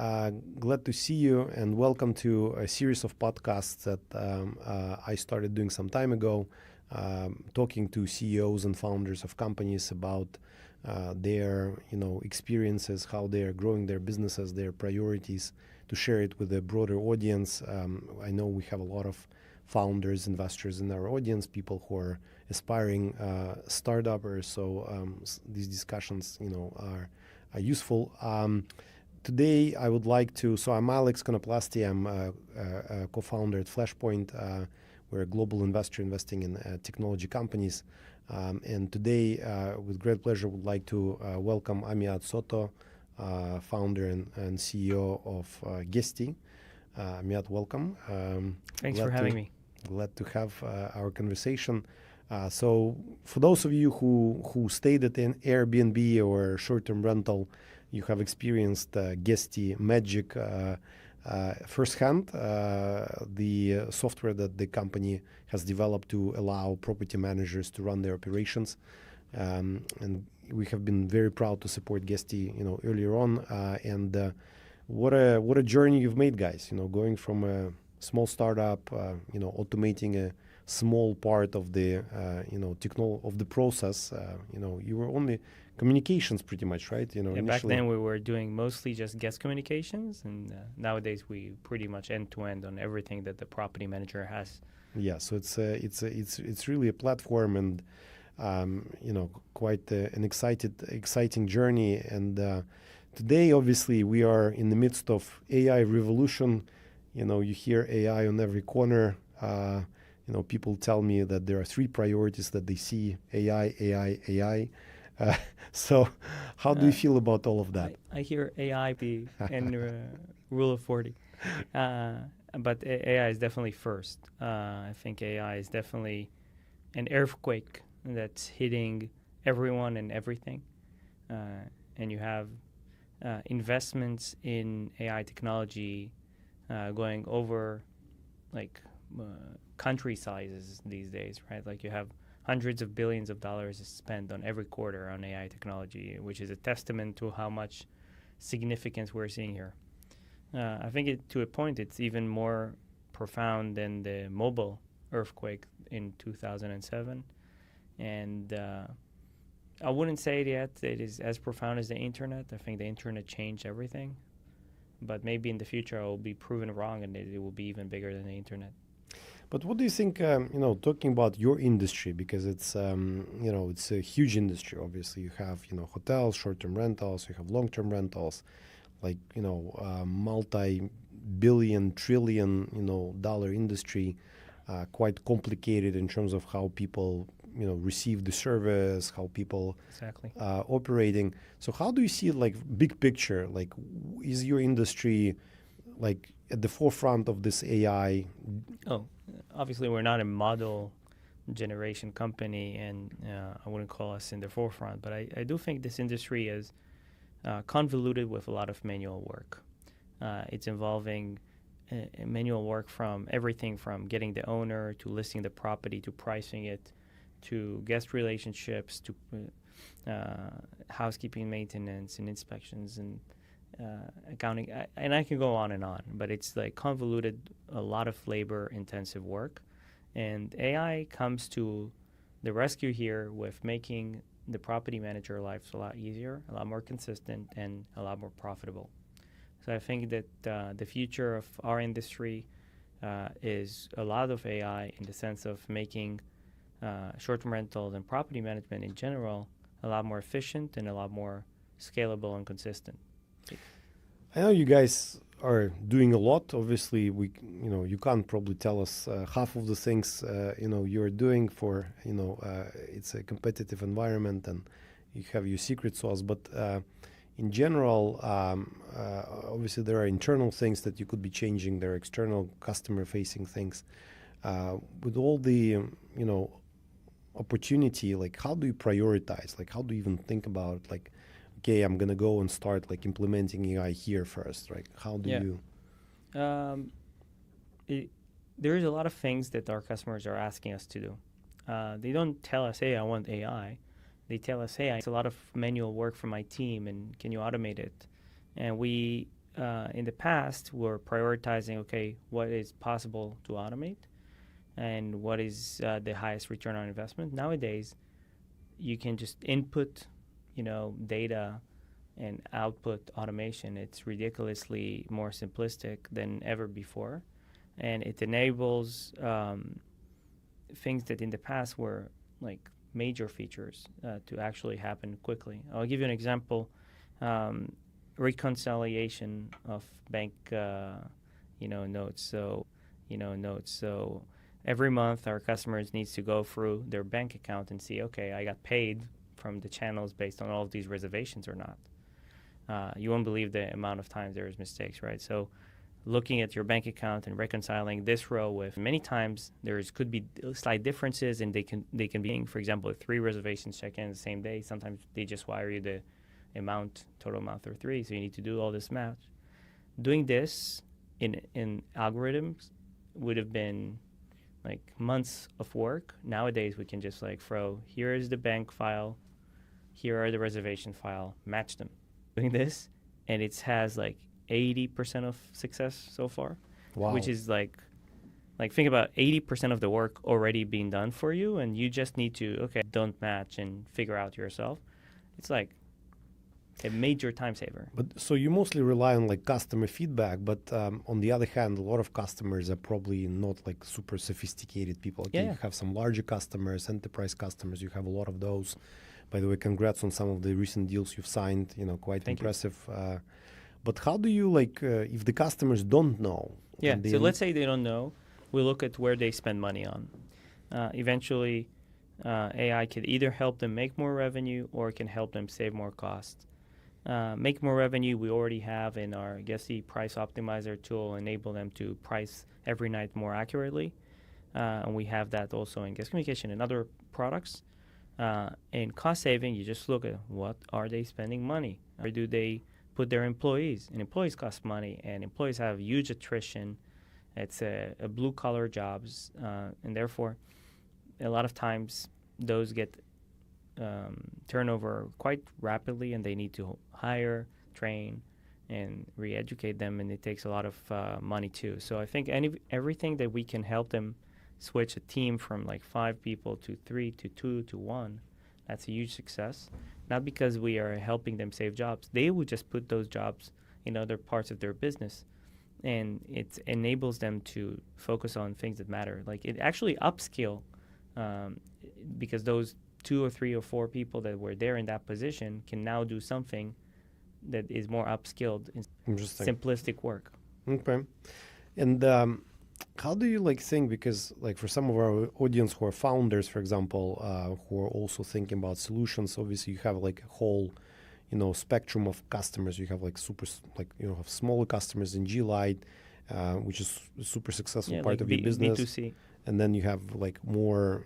Glad to see you and welcome to a series of podcasts that I started doing some time ago, talking to CEOs and founders of companies about their experiences, how they are growing their businesses, their priorities, to share it with a broader audience. I know we have a lot of founders, investors in our audience, people who are aspiring startuppers. So these discussions, are useful. Today, I would like to. So I'm Alex Konoplasty. I'm a co-founder at Flashpoint. We're a global investor investing in technology companies. And today, with great pleasure, would like to welcome Amiad Soto, founder and CEO of Guesty. Amiad, welcome. Thanks for having me. Glad to have our conversation. So for those of you who stayed at an Airbnb or short-term rental, you have experienced Guesty magic firsthand, the software that the company has developed to allow property managers to run their operations. And we have been very proud to support Guesty, earlier on. And what a journey you've made, guys. Going from a small startup, automating a small part of the, of the process. You were only communications pretty much, right? Back then we were doing mostly just guest communications, and nowadays we pretty much end-to-end on everything that the property manager has. Yeah, so it's really a platform, and quite an exciting journey. And today, obviously, we are in the midst of AI revolution. You hear AI on every corner. People tell me that there are 3 priorities that they see: AI. So how do you feel about all of that? I hear AI and rule of 40. But AI is definitely first. I think AI is definitely an earthquake that's hitting everyone and everything. And you have investments in AI technology going over country sizes these days, right? Like you have hundreds of billions of dollars spent on every quarter on AI technology, which is a testament to how much significance we're seeing here. I think to a point, it's even more profound than the mobile earthquake in 2007. And I wouldn't say yet it is as profound as the internet. I think the internet changed everything. But maybe in the future I will be proven wrong and it will be even bigger than the internet. But what do you think, talking about your industry, because it's, it's a huge industry, obviously. You have, hotels, short-term rentals, you have long-term rentals, multi-billion, trillion, dollar industry, quite complicated in terms of how people, receive the service, how people exactly operating. So how do you see big picture? Is your industry at the forefront of this AI? Oh, obviously we're not a model generation company, and I wouldn't call us in the forefront, but I do think this industry is convoluted with a lot of manual work. It's involving manual work from everything from getting the owner to listing the property to pricing it to guest relationships to housekeeping, maintenance, and inspections and accounting, and I can go on, but it's convoluted, a lot of labor-intensive work, and AI comes to the rescue here with making the property manager life a lot easier, a lot more consistent, and a lot more profitable. So I think that the future of our industry is a lot of AI in the sense of making short-term rentals and property management in general a lot more efficient and a lot more scalable and consistent. I know you guys are doing a lot. Obviously, you can't probably tell us half of the things you're doing. For it's a competitive environment, and you have your secret sauce. But in general, obviously there are internal things that you could be changing. There are external customer-facing things. With all the opportunity, how do you prioritize? How do you even think about okay, I'm gonna go and start implementing AI here first, right? How do you? There is a lot of things that our customers are asking us to do. They don't tell us, hey, I want AI. They tell us, hey, it's a lot of manual work for my team, and can you automate it? And we in the past were prioritizing, okay, what is possible to automate and what is the highest return on investment. Nowadays, you can just input, data and output automation. It's ridiculously more simplistic than ever before, and it enables things that in the past were like major features to actually happen quickly. I'll give you an example. Reconciliation of bank notes. So every month our customers needs to go through their bank account and see, okay, I got paid from the channels based on all of these reservations or not. You won't believe the amount of times there's mistakes, right? So looking at your bank account and reconciling this row with many times could be slight differences, and they can be, for example, if 3 reservations check in the same day, sometimes they just wire you the total amount for 3, so you need to do all this math. Doing this in algorithms would have been like months of work. Nowadays we can just like throw, here is the bank file, here are the reservation file, match them. Doing this, and it has like 80% of success so far. Wow. Which is like think about 80% of the work already being done for you, and you just need to, don't match and figure out yourself. It's like a major time saver. But so you mostly rely on like customer feedback, but on the other hand, a lot of customers are probably not like super sophisticated people. Okay, you have some larger customers, enterprise customers. You have a lot of those. By the way, congrats on some of the recent deals you've signed. Quite Thank impressive. But how do you if the customers don't know? Yeah. So let's say they don't know. We look at where they spend money on. Eventually, AI could either help them make more revenue or it can help them save more cost. Make more revenue, we already have in our Guesty price optimizer tool, enable them to price every night more accurately. And we have that also in Guest Communication and other products. In cost saving, you just look at what are they spending money? Where do they put their employees? And employees cost money, and employees have huge attrition. It's a blue-collar jobs, and therefore, a lot of times those get turnover quite rapidly, and they need to hire, train, and re-educate them, and it takes a lot of money too. So I think everything that we can help them switch a team from like 5 people to 3 to 2 to 1, that's a huge success. Not because we are helping them save jobs. They would just put those jobs in other parts of their business, and it enables them to focus on things that matter. Like it actually upskill because those 2 or 3 or 4 people that were there in that position can now do something that is more upskilled in simplistic work. Okay. And how do you think, because for some of our audience who are founders, for example, who are also thinking about solutions, obviously you have a whole spectrum of customers. You have have smaller customers in G-Lite, which is a super successful part of your business. B2C. And then you have more,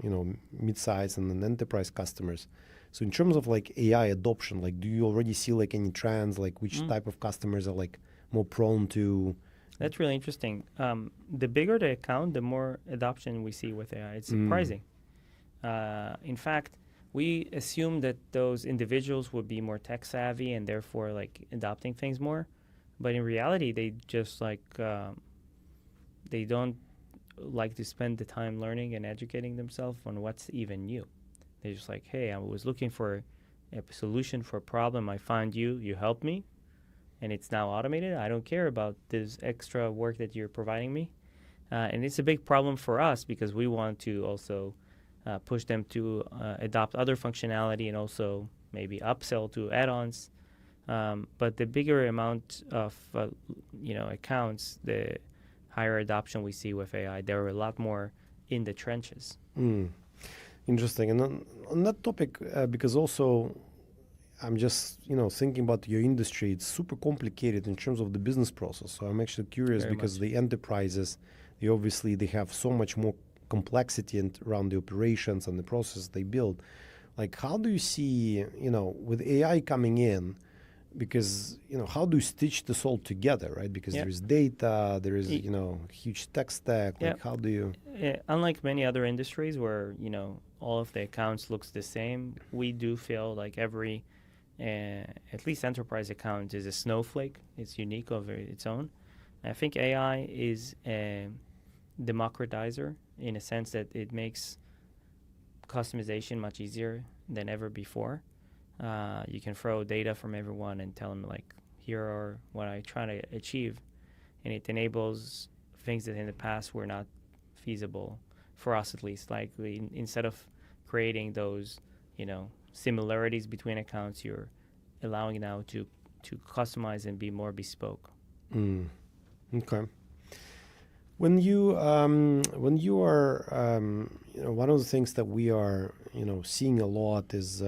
mid-size and then enterprise customers. So in terms of AI adoption, do you already see any trends, which type of customers are more prone to? That's really interesting. The bigger the account, the more adoption we see with AI. It's surprising. In fact, we assume that those individuals would be more tech savvy and therefore adopting things more. But in reality, they just they don't like to spend the time learning and educating themselves on what's even new. They're just hey, I was looking for a solution for a problem. I found you helped me, and it's now automated. I don't care about this extra work that you're providing me. And it's a big problem for us because we want to also push them to adopt other functionality and also maybe upsell to add-ons. But the bigger amount of accounts, the higher adoption we see with AI. There are a lot more in the trenches. Interesting. And on that topic, because also I'm just thinking about your industry, it's super complicated in terms of the business process. So I'm actually curious because the enterprises, they have so much more complexity around the operations and the process they build. How do you see, with AI coming in, because how do you stitch this all together, right? Because there is data, there is huge tech stack. How do you? Unlike many other industries where all of the accounts looks the same, we do feel every at least enterprise account is a snowflake. It's unique of its own. I think AI is a democratizer in a sense that it makes customization much easier than ever before. You can throw data from everyone and tell them, like, here are what I try to achieve. And it enables things that in the past were not feasible for us, at least. Like, instead of creating those, similarities between accounts, you're allowing now to customize and be more bespoke. Okay. When you are, one of the things that we are, seeing a lot is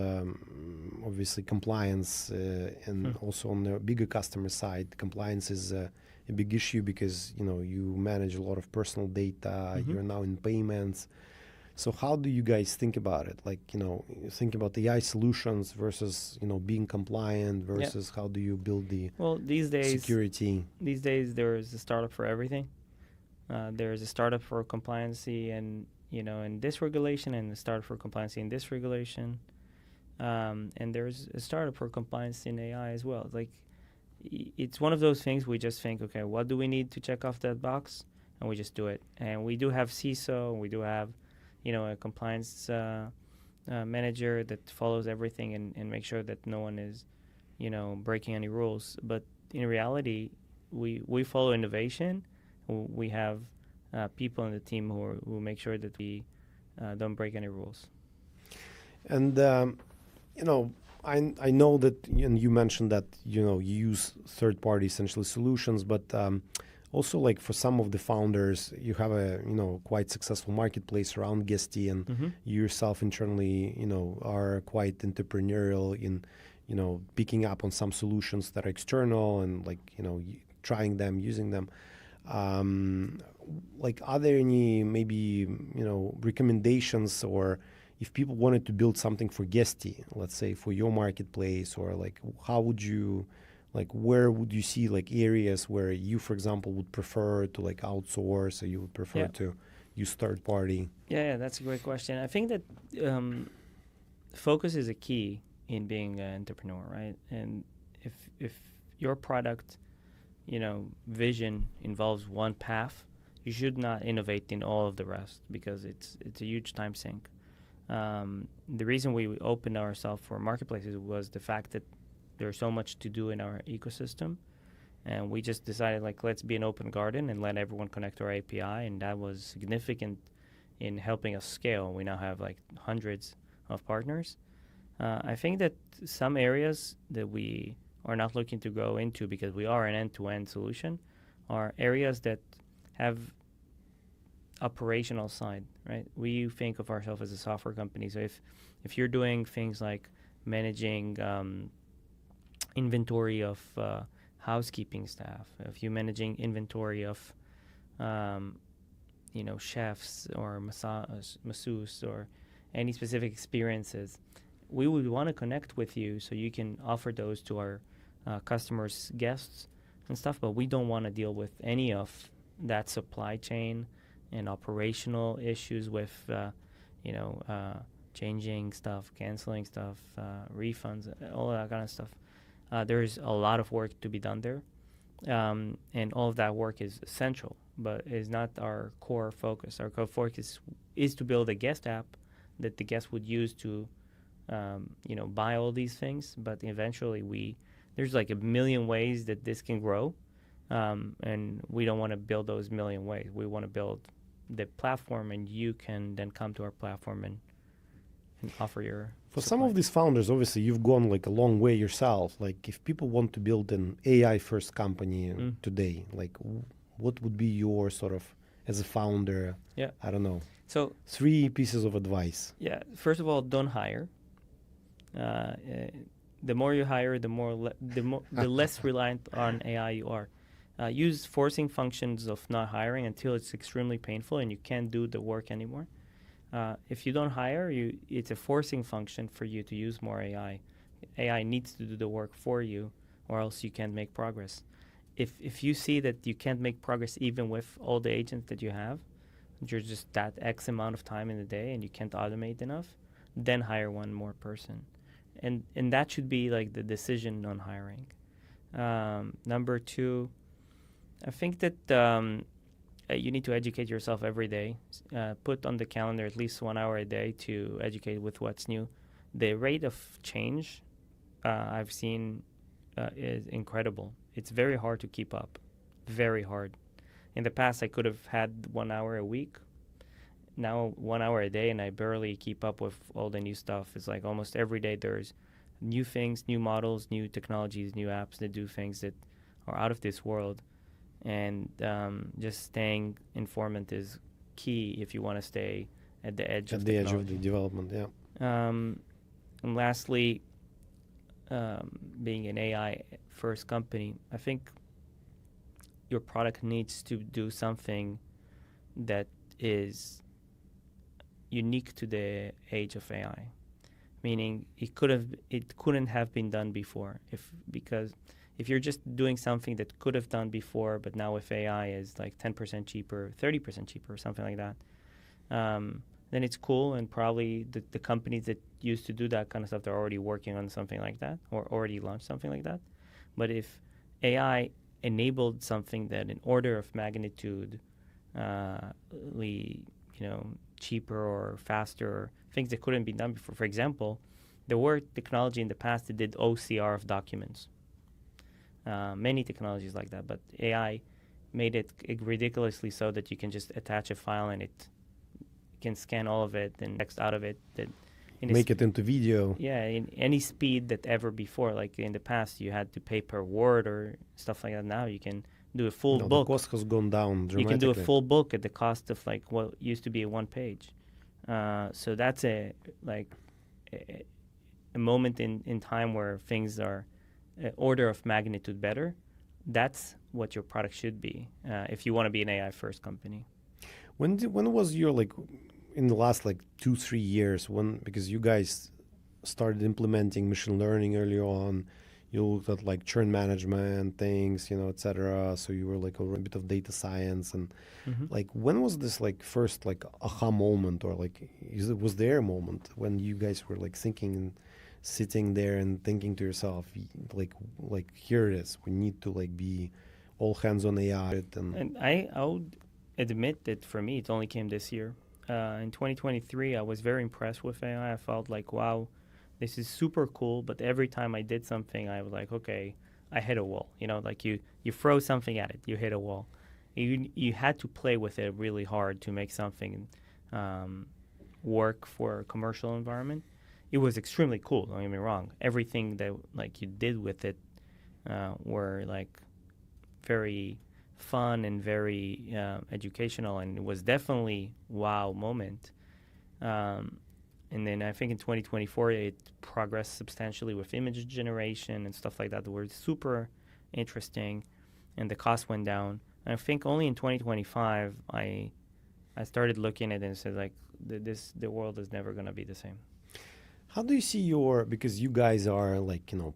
obviously compliance, and also on the bigger customer side, compliance is a big issue because you manage a lot of personal data. You're now in payments. So how do you guys think about it? Like, you think about the AI solutions versus, being compliant versus how do you build the security? These days, there is a startup for everything. There is a startup for compliancy and, in this regulation, and a startup for compliancy in this regulation. And there's a startup for compliance in AI as well. Like, it's one of those things we just think, okay, what do we need to check off that box? And we just do it. And we do have CISO, we do have a compliance manager that follows everything and makes sure that no one is, breaking any rules. But in reality, we follow innovation. We have people in the team who make sure that we don't break any rules. And I know that, and you mentioned that you use third-party essentially solutions, but also, like, for some of the founders, you have a quite successful marketplace around Guesty, and you yourself internally are quite entrepreneurial in picking up on some solutions that are external and, like, trying them, using them. Like, are there any maybe recommendations, or if people wanted to build something for Guesty, let's say for your marketplace, or like how would you, like, where would you see, like, areas where you, for example, would prefer to, like, outsource, or you would prefer to use third party? Yeah, that's a great question. I think that focus is a key in being an entrepreneur, right? And if your product, vision involves one path, you should not innovate in all of the rest because it's a huge time sink. The reason we opened ourselves for marketplaces was the fact that there's so much to do in our ecosystem, and we just decided, like, let's be an open garden and let everyone connect to our API, and that was significant in helping us scale. We now have, like, hundreds of partners. I think that some areas that we are not looking to go into because we are an end-to-end solution are areas that have operational side, right? We think of ourselves as a software company. So if you're doing things like managing inventory of housekeeping staff, if you're managing inventory of chefs or masseuse or any specific experiences, we would want to connect with you so you can offer those to our customers, guests, and stuff. But we don't want to deal with any of that supply chain and operational issues with, changing stuff, canceling stuff, refunds, all of that kind of stuff. There's a lot of work to be done there. And all of that work is essential, but is not our core focus. Our core focus is to build a guest app that the guest would use to, buy all these things. But eventually there's like a million ways that this can grow. And we don't want to build those million ways. We want to build the platform, and you can then come to our platform and offer your For supply. some of these founders, obviously, you've gone, like, a long way yourself. Like, if people want to build an AI-first company today, like, what would be your sort of, as a founder, I don't know, So 3 pieces of advice? Yeah, first of all, don't hire. The more you hire, the less reliant on AI you are. Use forcing functions of not hiring until it's extremely painful and you can't do the work anymore. If you don't hire, it's a forcing function for you to use more AI. AI needs to do the work for you, or else you can't make progress. If you see that you can't make progress even with all the agents that you have, you're just that X amount of time in the day and you can't automate enough, then hire one more person. and that should be like the decision on hiring. Number two, I think that you need to educate yourself every day. Put on the calendar at least 1 hour a day to educate with what's new. The rate of change I've seen is incredible. It's very hard to keep up. Very hard. In the past, I could have had 1 hour a week. Now 1 hour a day, and I barely keep up with all the new stuff. It's like almost every day there's new things, new models, new technologies, new apps that do things that are out of this world. And just staying informed is key if you want to stay at the edge of technology. At the edge of the development, yeah. And lastly, being an AI first company, I think your product needs to do something that is unique to the age of AI. Meaning it couldn't have been done before because if you're just doing something that could have done before, but now with AI is like 10% cheaper, 30% cheaper, something like that, then it's cool, and probably the companies that used to do that kind of stuff, they're already working on something like that or already launched something like that. But if AI enabled something that in order of magnitude, cheaper or faster, things that couldn't be done before. For example, there were technology in the past that did OCR of documents. Many technologies like that, but AI made it ridiculously so that you can just attach a file and it can scan all of it and text out of it. Make it into video. Yeah, in any speed that ever before. Like in the past, you had to pay per word or stuff like that. Now you can do a full book. The cost has gone down dramatically. You can do a full book at the cost of like what used to be a one page. So that's a moment in time where things are order of magnitude better. That's what your product should be if you want to be an AI first company. When was your in the last 2-3 years because you guys started implementing machine learning early on, you looked at churn management things, etc. So you were a bit of data science and when was this first aha moment, or was there a moment when you guys were thinking and sitting there and thinking to yourself here it is, we need to be all hands on AI? And I would admit that for me it only came this year. In 2023 I was very impressed with AI. I felt wow, this is super cool, but every time I did something I was okay, I hit a wall. You throw something at it, you hit a wall. You had to play with it really hard to make something work for a commercial environment. It was extremely cool, don't get me wrong. Everything that you did with it were very fun and very educational, and it was definitely wow moment. And then I think in 2024 it progressed substantially with image generation and stuff like that were super interesting, and the cost went down. And I think only in 2025 I started looking at it and said the world is never going to be the same. How do you see because you guys are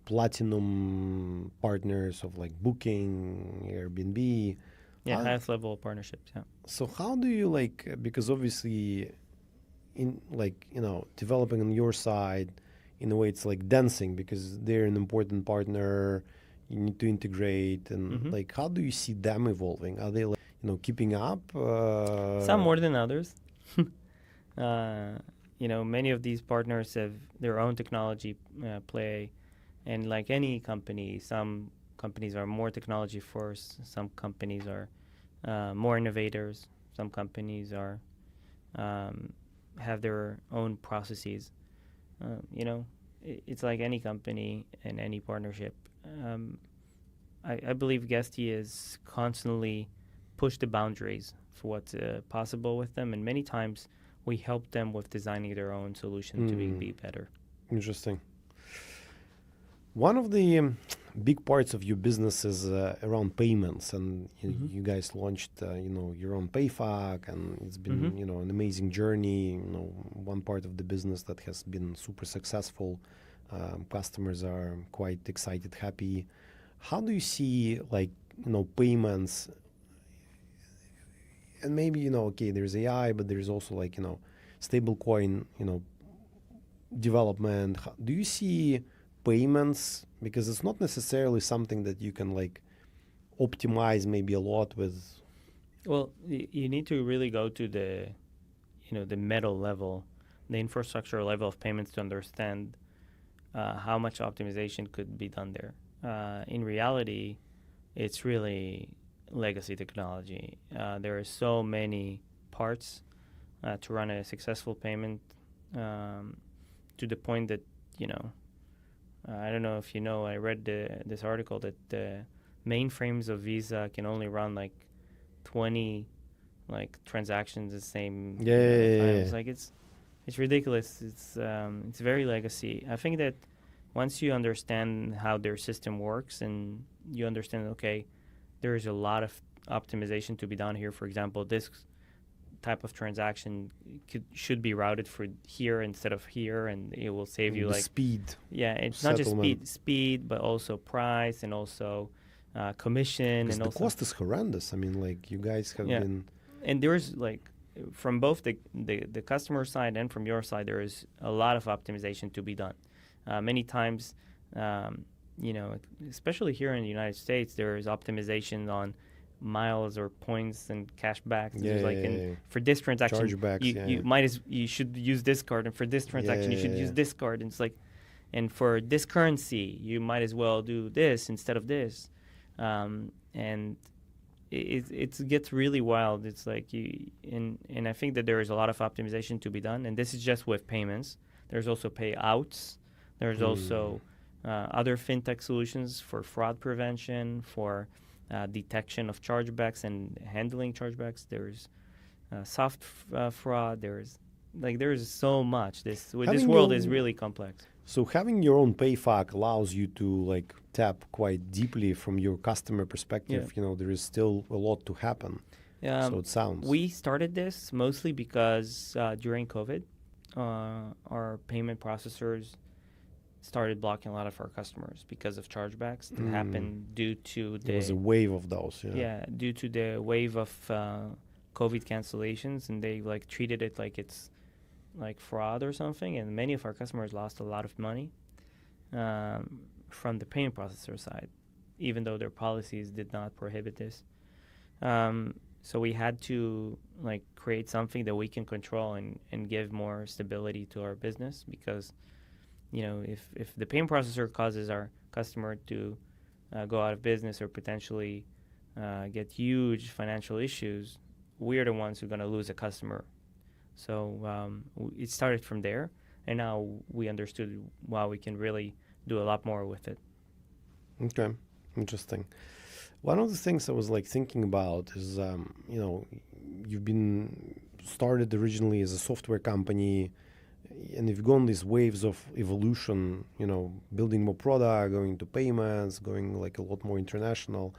platinum partners of Booking, Airbnb. Yeah, highest level partnerships, yeah. So how do you because obviously in developing on your side, in a way it's dancing because they're an important partner, you need to integrate and how do you see them evolving? Are they keeping up? Some more than others. Many of these partners have their own technology play, and like any company, some companies are more technology first, some companies are more innovators, some companies are have their own processes. It's like any company and any partnership. I believe Guesty is constantly push the boundaries for what's possible with them, and many times we help them with designing their own solution to be better. Interesting. One of the big parts of your business is around payments, and you guys launched your own PayFac, and it's been an amazing journey. One part of the business that has been super successful. Customers are quite excited, happy. How do you see payments? And maybe there's AI, but there's also stable coin development? Do you see payments? Because it's not necessarily something that you can like optimize maybe a lot with. Well, you need to really go to the, the metal level, the infrastructure level of payments to understand how much optimization could be done there. In reality, it's really legacy technology. There are so many parts to run a successful payment, to the point that, I don't know if you know, I read this article that the mainframes of Visa can only run like 20 transactions the same time. It's like it's ridiculous. It's very legacy. I think that once you understand how their system works and you understand, okay, there is a lot of optimization to be done here. For example, this type of transaction should be routed for here instead of here, and it will save you speed. Yeah, it's not just speed, but also price and also commission. And the also cost is horrendous. I mean, like you guys have been. And there's from both the customer side and from your side, there is a lot of optimization to be done. Many times, especially here in the United States, there is optimization on miles or points and cashbacks. For this transaction, you should use this card, and for this transaction, you should use this card. And it's like, and for this currency, you might as well do this instead of this, and it gets really wild. It's like and I think that there is a lot of optimization to be done, and this is just with payments. There's also payouts. There's also other fintech solutions for fraud prevention, for detection of chargebacks and handling chargebacks. There's soft fraud. There's so much. This world is really complex. So having your own PayFac allows you to tap quite deeply from your customer perspective. Yeah. There is still a lot to happen. So it sounds. We started this mostly because during COVID, our payment processors started blocking a lot of our customers because of chargebacks that happened due to there was a wave of those. Due to the wave of COVID cancellations, and they treated it like it's like fraud or something, and many of our customers lost a lot of money from the payment processor side, even though their policies did not prohibit this. So we had to create something that we can control and give more stability to our business, because if the payment processor causes our customer to go out of business or potentially get huge financial issues, we're the ones who are going to lose a customer. So it started from there, and now we understood why we can really do a lot more with it. Okay, interesting. One of the things I was thinking about is, you've been started originally as a software company, and you've gone these waves of evolution, building more product, going to payments, going a lot more international.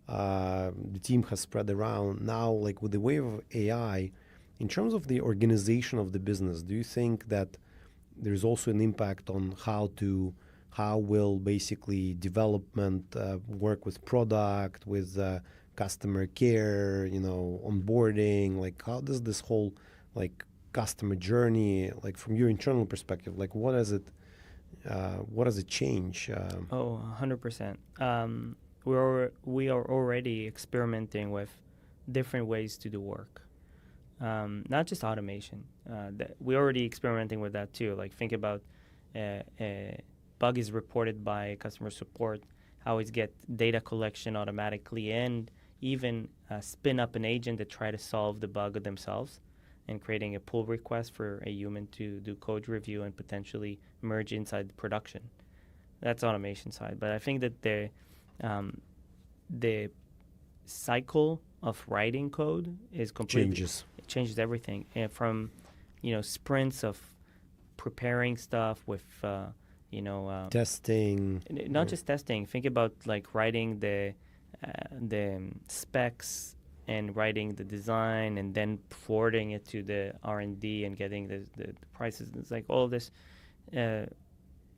The team has spread around. Now, with the wave of AI, in terms of the organization of the business, do you think that there's also an impact on how will basically development work with product, with customer care, onboarding? How does this whole customer journey, from your internal perspective, what does it change? 100%. We are already experimenting with different ways to do work. Not just automation. We're already experimenting with that too. Think about a bug is reported by customer support, how it get data collection automatically, and even spin up an agent that try to solve the bug themselves, and creating a pull request for a human to do code review and potentially merge inside the production. That's automation side. But I think that the cycle of writing code is completely changes everything, and from sprints of preparing stuff with testing, not just testing. Think about writing the specs and writing the design and then forwarding it to the R&D and getting the prices. It's all this.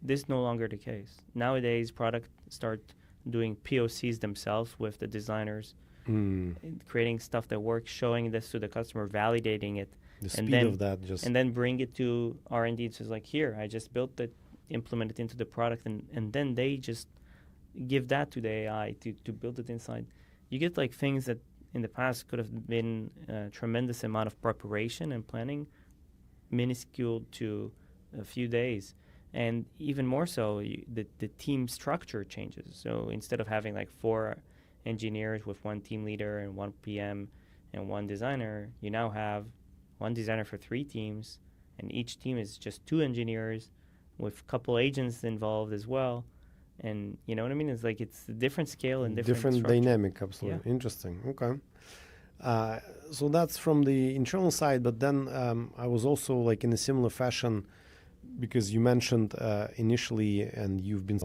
This no longer the case. Nowadays, product start doing POCs themselves with the designers creating stuff that works, showing this to the customer, validating it, The and speed of that just... then bring it to R&D. It's just like, here, I just built it, implement it into the product, and then they just give that to the AI to build it inside. You get like things that in the past could have been a tremendous amount of preparation and planning, minuscule to a few days. And even more so, the team structure changes. So instead of having like 4 engineers with 1 team leader and 1 PM and 1 designer, you now have 1 designer for 3 teams, and each team is just 2 engineers with a couple agents involved as well. And you know what I mean? It's like it's a different scale and different structure. Dynamic, absolutely. Yeah. Interesting. Okay. So that's from the internal side, but then I was also like in a similar fashion, because you mentioned initially, and you've been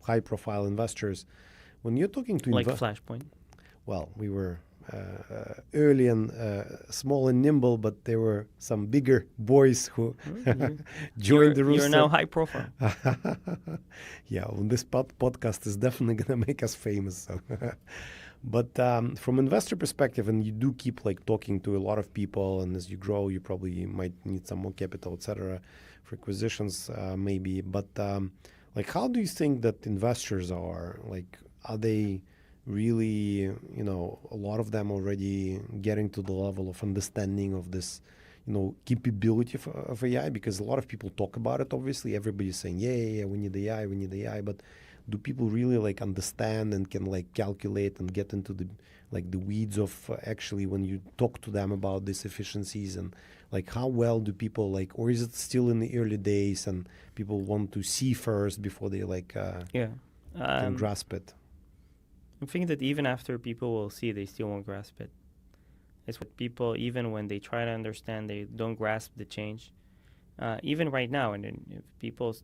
high-profile investors. When you're talking to like Flashpoint. Well, we were early and small and nimble, but there were some bigger boys who joined the rooster. You're now high profile. Yeah, well, this podcast is definitely going to make us famous. So. But from investor perspective, and you do keep like talking to a lot of people, and as you grow, you probably might need some more capital, etc., for acquisitions, maybe. But like, how do you think that investors are? Like, are they really, a lot of them already getting to the level of understanding of this, capability of AI? Because a lot of people talk about it, obviously. Everybody's saying, yeah, we need AI. But do people really like understand and can like calculate and get into the weeds of actually when you talk to them about these efficiencies? And like, how well do people like, or is it still in the early days and people want to see first before they like can grasp it? I think that even after people will see, they still won't grasp it. It's what people, even when they try to understand, they don't grasp the change. Even right now, and if people,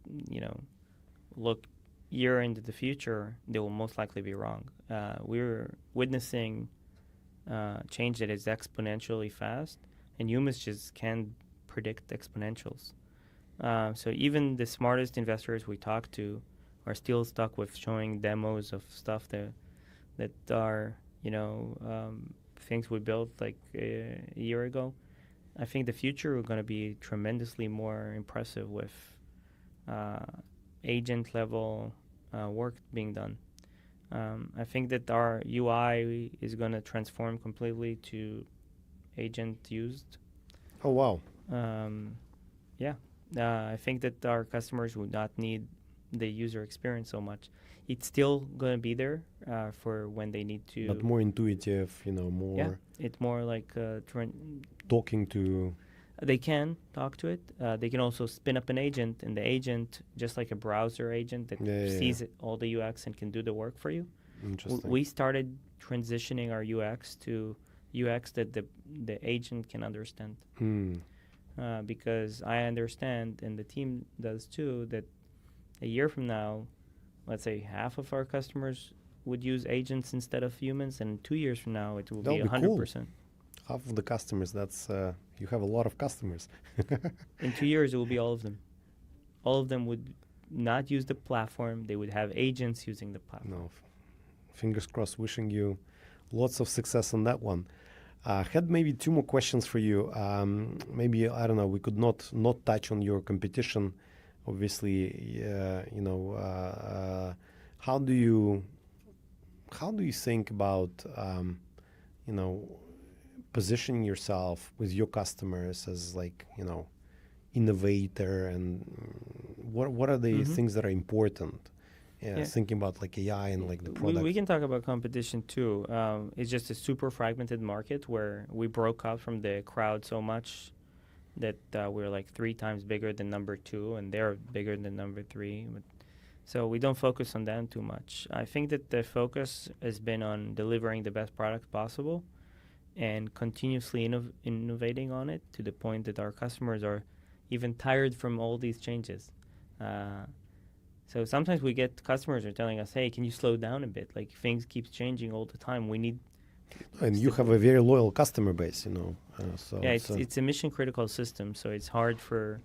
look year into the future, they will most likely be wrong. We're witnessing change that is exponentially fast, and humans just can't predict exponentials. So even the smartest investors we talk to are still stuck with showing demos of stuff that are, things we built like a year ago. I think the future is going to be tremendously more impressive with agent level work being done. I think that our UI is going to transform completely to agent used. Oh, wow. I think that our customers would not need the user experience so much. It's still going to be there for when they need to. But more intuitive, more. Yeah, it's more like talking to. They can talk to it. They can also spin up an agent, and the agent, just like a browser agent that sees all the UX and can do the work for you. Interesting. We started transitioning our UX to UX that the agent can understand. Because I understand, and the team does too, that a year from now, let's say half of our customers would use agents instead of humans, and 2 years from now, it will be 100%. Cool. Half of the customers, that's you have a lot of customers. In 2 years, it will be all of them. All of them would not use the platform. They would have agents using the platform. No, fingers crossed, wishing you lots of success on that one. I had maybe 2 more questions for you. Maybe, I don't know, we could not touch on your competition. Obviously, how do you think about, positioning yourself with your customers as like, innovator, and what are the things that are important? Thinking about like AI and like the product. We can talk about competition too. It's just a super fragmented market where we broke out from the crowd so much that we're like 3 times bigger than number 2, and they're bigger than number 3. So we don't focus on them too much. I think that the focus has been on delivering the best product possible and continuously innovating on it to the point that our customers are even tired from all these changes. So sometimes we get customers are telling us, hey, can you slow down a bit? Like, things keep changing all the time. We need... And you have a very loyal customer base, it's a mission-critical system, so it's hard for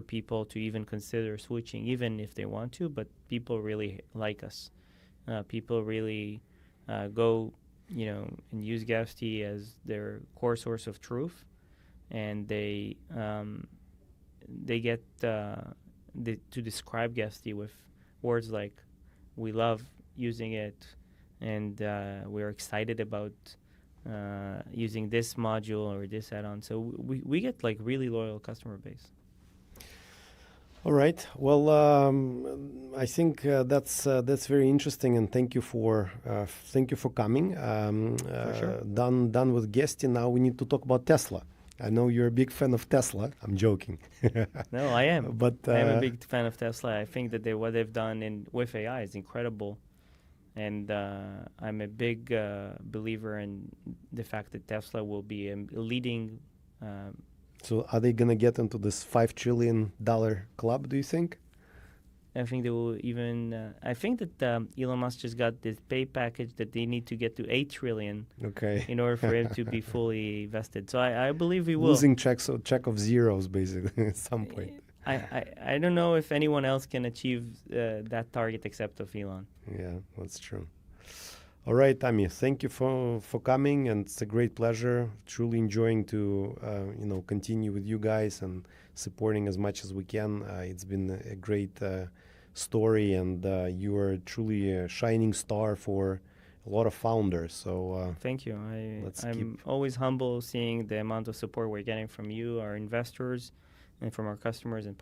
people to even consider switching, even if they want to, but people really like us. People really go, and use Guesty as their core source of truth, and they get to describe Guesty with words like, "We love using it," and we're excited about using this module or this add-on. So we get like really loyal customer base. All right. Well, I think that's very interesting, and thank you for coming. For sure. Done with Guesty. Now we need to talk about Tesla. I know you're a big fan of Tesla. I'm joking. No, I am. But I am a big fan of Tesla. I think that what they've done with AI is incredible, and I'm a big believer in the fact that Tesla will be a leading. So are they going to get into this $5 trillion club, do you think? I think they will even. I think that Elon Musk just got this pay package that they need to get to $8 trillion. Okay. In order for him to be fully vested. So I believe we will. Losing check of zeros, basically, at some point. I don't know if anyone else can achieve that target except of Elon. Yeah, that's true. All right, Ami, thank you for coming, and it's a great pleasure. Truly enjoying to continue with you guys and supporting as much as we can. It's been a great story, and you are truly a shining star for a lot of founders. So thank you. I'm always humble seeing the amount of support we're getting from you, our investors, and from our customers and